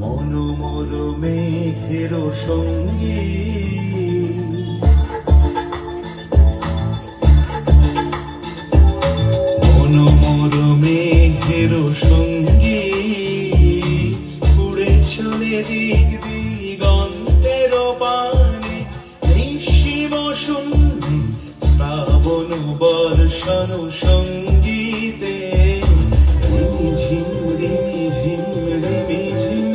মনোমর মেঘের সঙ্গী মনোমর মেঘের সঙ্গী উড়ে চলে দিক দিগন্তের পানে নিশিম শূন্যে শ্রাবণ বর্ষণ সঙ্গীতে ঝিম রিমি ঝিম রিমি ঝিম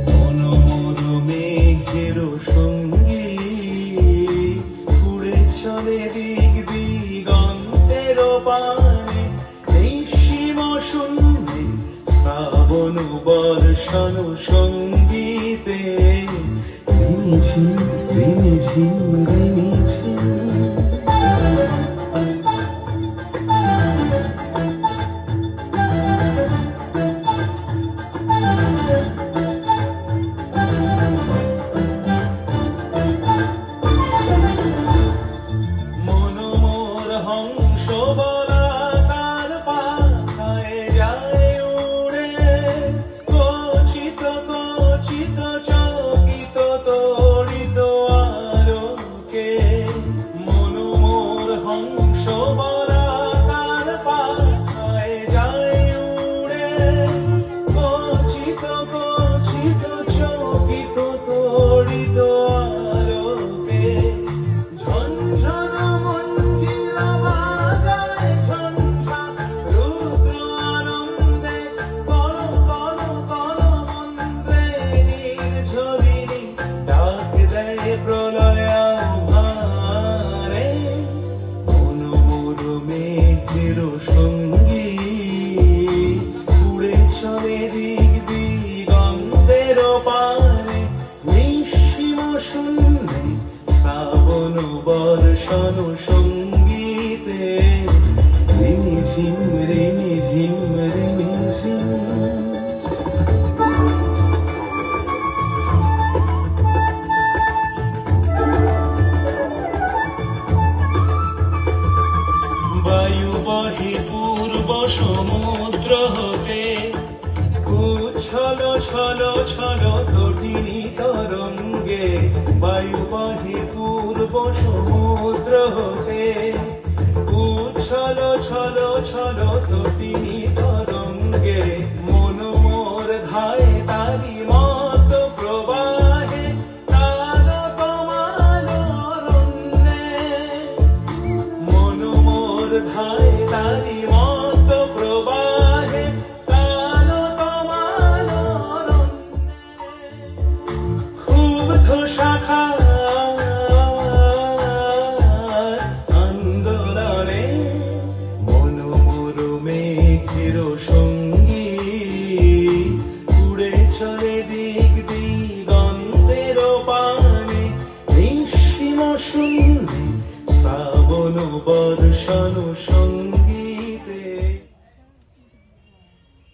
মনোমর মেঘের সঙ্গী উড়ে চলে দিক দিগন্তের পানে নিশিম শূন্যে শ্রাবণ বর্ষণ সঙ্গীতে রিমি ঝিম রিমি ঝিম রিমি ঝিম। মনোমর হংস বলাকার পাখায় যায় উড়ে কচিত কচিত চকিত তড়িত আলোকে মনোমর হংস বলাকার পাখায় যায় উড়ে কচিত কচিত চকিত তড়িত আলোকে ঝনঝন মঞ্জিরা বাজায় ঝঞ্ঝা রুদ্র আনন্দে কল কল কল মন্ত্রে নির্ঝরিণী ডাক দেয় প্রলয় আহ্বানে মনোমর মেঘের সঙ্গী উড়ে চলে দিক দিগন্তের পানে নিশিম শূন্যে শ্রাবণ বর্ষণ সঙ্গীতে রিমি ঝিম রিমি ঝিম রিমি ঝিম। বায়ু বহে পূর্ব সমুদ্র হতে উচ্ছল ছল ছল তটিনী তরঙ্গে বায়ু বহে পূর্ব সমুদ্র হতে উচ্ছল ছল ছল তটিনী তরঙ্গে মনোমর ধায় তারি মত প্রবাহে তাল তমাল অরণ্যে মনোমর ধায় তারি মত প্রবাহে তাল তমাল অরণ্যে ক্ষুব্ধ শাখা আন্দোলনে মনোমর মেঘের সঙ্গী উড়ে চলে দিক দিগন্তের পানে নিশিম শূন্যে শ্রাবণ বর্ষণ সঙ্গী।